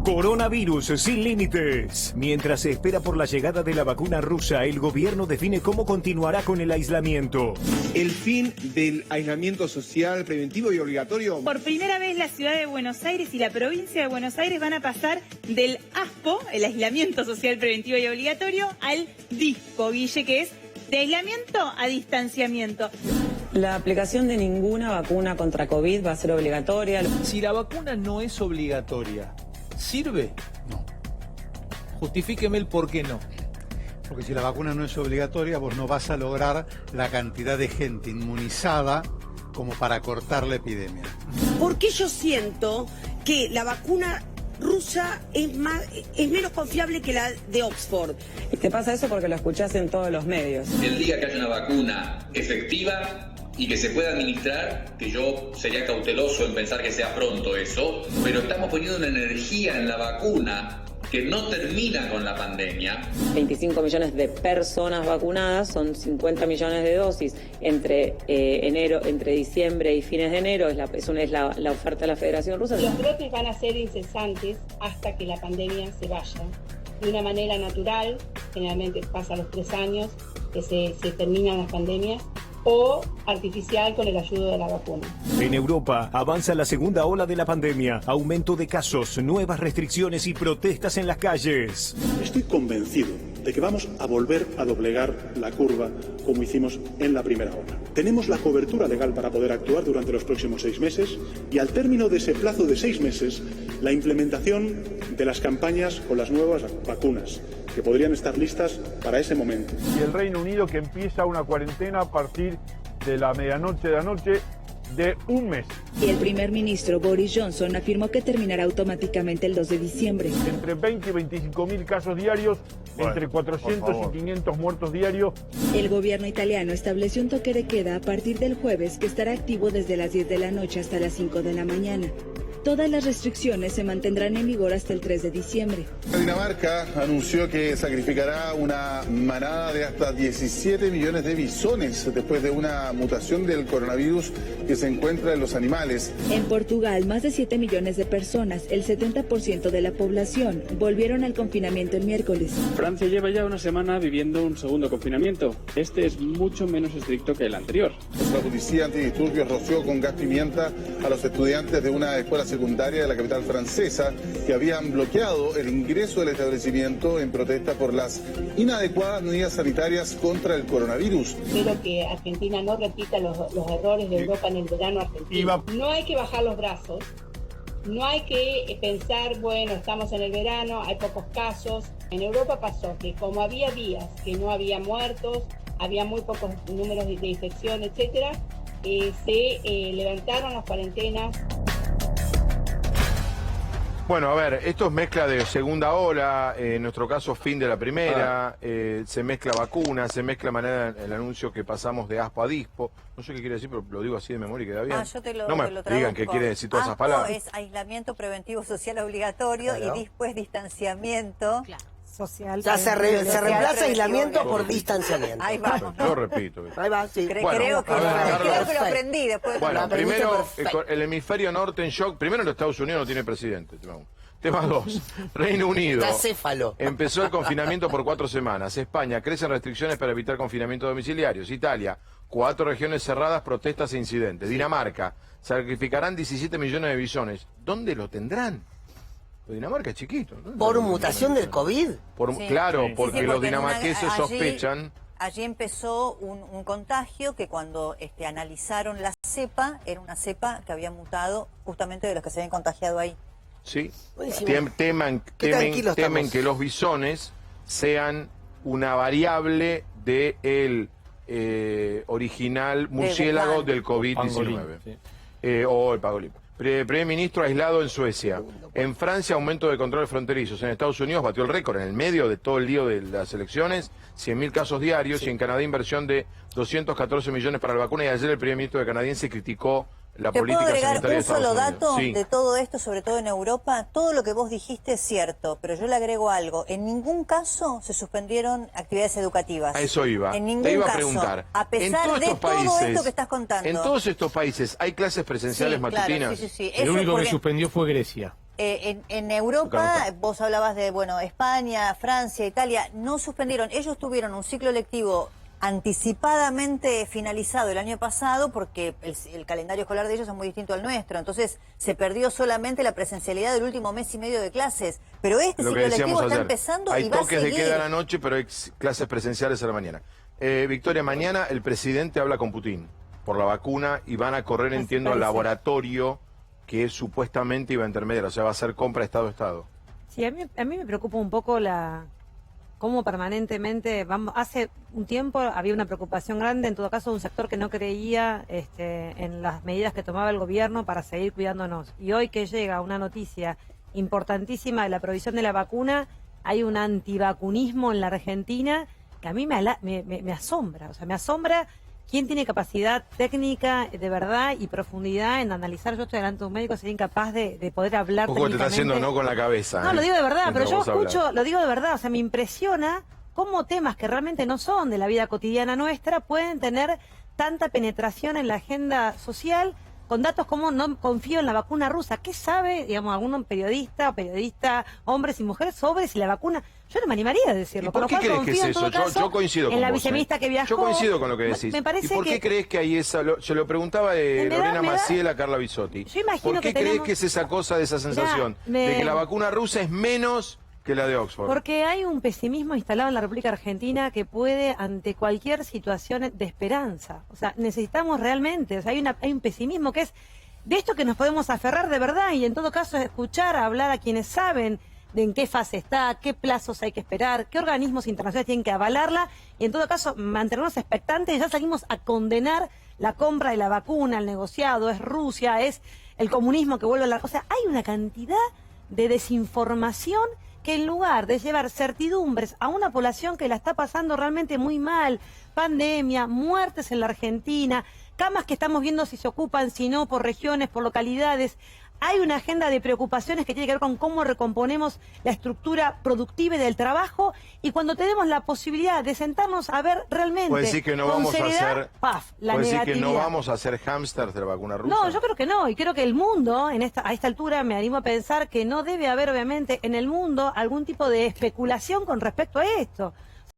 Coronavirus sin límites. Mientras se espera por la llegada de la vacuna rusa, el gobierno define cómo continuará con el aislamiento. El fin del aislamiento social preventivo y obligatorio. Por primera vez la ciudad de Buenos Aires y la provincia de Buenos Aires van a pasar del ASPO, el aislamiento social preventivo y obligatorio, al DISPO, Guille, que es de aislamiento a distanciamiento. La aplicación de ninguna vacuna contra COVID va a ser obligatoria. Si la vacuna no es obligatoria, ¿sirve? No. Justifíqueme el por qué no. Porque si la vacuna no es obligatoria, vos no vas a lograr la cantidad de gente inmunizada como para cortar la epidemia. Porque yo siento que la vacuna rusa es menos confiable que la de Oxford. Y te pasa eso porque lo escuchás en todos los medios. El día que haya una vacuna efectiva y que se pueda administrar, que yo sería cauteloso en pensar que sea pronto eso, pero estamos poniendo una energía en la vacuna que no termina con la pandemia. 25 millones de personas vacunadas, son 50 millones de dosis. Entre diciembre y fines de enero es la oferta de la Federación Rusa. Los brotes van a ser incesantes hasta que la pandemia se vaya. De una manera natural, generalmente pasa a los 3 años que se terminan las pandemias, o artificial con el ayuda de la vacuna. En Europa avanza la segunda ola de la pandemia, aumento de casos, nuevas restricciones y protestas en las calles. Estoy convencido de que vamos a volver a doblegar la curva como hicimos en la primera ola. Tenemos la cobertura legal para poder actuar durante los próximos 6 meses y al término de ese plazo de 6 meses, la implementación de las campañas con las nuevas vacunas, que podrían estar listas para ese momento. Y el Reino Unido que empieza una cuarentena a partir de la medianoche de anoche de un mes. Y el primer ministro Boris Johnson afirmó que terminará automáticamente el 2 de diciembre. Entre 20 y 25 mil casos diarios, entre 400 y 500 muertos diarios. El gobierno italiano estableció un toque de queda a partir del jueves que estará activo desde las 10 de la noche hasta las 5 de la mañana. Todas las restricciones se mantendrán en vigor hasta el 3 de diciembre. Dinamarca anunció que sacrificará una manada de hasta 17 millones de bisones después de una mutación del coronavirus que se encuentra en los animales. En Portugal, más de 7 millones de personas, el 70% de la población, volvieron al confinamiento el miércoles. Francia lleva ya una semana viviendo un segundo confinamiento. Este es mucho menos estricto que el anterior. La policía antidisturbios roció con gas pimienta a los estudiantes de una escuela secundaria de la capital francesa que habían bloqueado el ingreso del establecimiento en protesta por las inadecuadas medidas sanitarias contra el coronavirus. Espero que Argentina no repita los errores de Europa en el verano argentino. No hay que bajar los brazos, no hay que pensar, bueno, estamos en el verano, hay pocos casos. En Europa pasó que como había días que no había muertos, había muy pocos números de infección, etcétera, se levantaron las cuarentenas. Bueno, a ver, esto es mezcla de segunda ola, en nuestro caso fin de la primera, se mezcla vacuna, se mezcla manera el anuncio que pasamos de ASPO a DISPO. No sé qué quiere decir, pero lo digo así de memoria y queda bien. Yo te lo, no me te lo digan qué quiere decir todas esas palabras. Es aislamiento preventivo social obligatorio, claro. Y DISPO es distanciamiento. Claro. Social. Ya se reemplaza aislamiento por distanciamiento. Ahí vamos. Lo repito. Ahí va, sí. Creo que lo aprendí después. Bueno, primero, el hemisferio norte en shock. Primero, los Estados Unidos no tiene presidente. Tema 2. Reino Unido. Empezó el confinamiento por 4 semanas. España, crecen restricciones para evitar confinamientos domiciliarios. Italia, 4 regiones cerradas, protestas e incidentes. Dinamarca, sacrificarán 17 millones de bisones. ¿Dónde lo tendrán? Dinamarca es chiquito, ¿no? ¿Por mutación del COVID? Claro, porque los dinamarqueses sospechan. Allí empezó un contagio que cuando analizaron la cepa, era una cepa que había mutado justamente de los que se habían contagiado ahí. Sí, temen que los bisones sean una variable del original murciélago del COVID-19. O el pangolín. Primer ministro aislado en Suecia. En Francia, aumento de controles fronterizos. En Estados Unidos batió el récord en el medio de todo el lío de las elecciones, 100.000 casos diarios, y en Canadá inversión de 214 millones para la vacuna. Y ayer el primer ministro canadiense criticó la política sanitaria de Estados Unidos. ¿Te puedo agregar un solo dato de todo esto, sobre todo en Europa? Todo lo que vos dijiste es cierto, pero yo le agrego algo. En ningún caso se suspendieron actividades educativas. A eso iba. En ningún Te iba a caso. preguntar. A pesar de todo esto que estás contando. En todos estos países hay clases presenciales matutinas. El único que suspendió fue Grecia. En Europa, vos hablabas de, bueno, España, Francia, Italia, no suspendieron. Ellos tuvieron un ciclo lectivo anticipadamente finalizado el año pasado porque el calendario escolar de ellos es muy distinto al nuestro. Entonces se perdió solamente la presencialidad del último mes y medio de clases. Pero este ciclo lectivo está empezando y va a seguir. Hay toques de queda a la noche, pero hay clases presenciales a la mañana. Victoria, mañana el presidente habla con Putin por la vacuna y van a correr, entiendo, al laboratorio que supuestamente iba a intermediar, o sea, va a ser compra Estado-Estado. Sí, a mí me preocupa un poco cómo permanentemente, hace un tiempo había una preocupación grande, en todo caso, de un sector que no creía en las medidas que tomaba el gobierno para seguir cuidándonos. Y hoy que llega una noticia importantísima de la provisión de la vacuna, hay un antivacunismo en la Argentina que a mí me asombra, o sea, me asombra. ¿Quién tiene capacidad técnica de verdad y profundidad en analizar? Yo estoy delante de un médico, sería incapaz de poder hablar técnicamente. Te está haciendo no con la cabeza. No, lo digo de verdad, pero yo escucho, lo digo de verdad, o sea, me impresiona cómo temas que realmente no son de la vida cotidiana nuestra pueden tener tanta penetración en la agenda social con datos como no confío en la vacuna rusa. ¿Qué sabe, digamos, algún periodista, hombres y mujeres sobre si la vacuna? Yo no me animaría a decirlo. ¿Y por qué crees que es eso? Yo coincido con vos. En la viceministra que viajó. Yo coincido con lo que decís. Me parece ¿Y por qué crees que hay esa? Se lo preguntaba Lorena Maciel a Carla Bisotti. Yo imagino ¿Por qué crees que es esa cosa, de esa sensación? De que la vacuna rusa es menos que la de Oxford. Porque hay un pesimismo instalado en la República Argentina que puede, ante cualquier situación de esperanza. O sea, necesitamos realmente, o sea, hay un pesimismo que es de esto que nos podemos aferrar de verdad y en todo caso escuchar, hablar a quienes saben de en qué fase está, qué plazos hay que esperar, qué organismos internacionales tienen que avalarla y en todo caso mantenernos expectantes. Ya salimos a condenar la compra de la vacuna, el negociado, es Rusia, es el comunismo que vuelve a la... O sea, hay una cantidad de desinformación que en lugar de llevar certidumbres a una población que la está pasando realmente muy mal, pandemia, muertes en la Argentina, camas que estamos viendo si se ocupan, si no, por regiones, por localidades, hay una agenda de preocupaciones que tiene que ver con cómo recomponemos la estructura productiva y del trabajo y cuando tenemos la posibilidad de sentarnos a ver realmente ¿puede decir que no vamos seriedad, a hacer, la ¿puede decir que no negatividad. vamos a hacer hámsters de la vacuna rusa? No, yo creo que no, y creo que el mundo, a esta altura me animo a pensar que no debe haber obviamente en el mundo algún tipo de especulación con respecto a esto.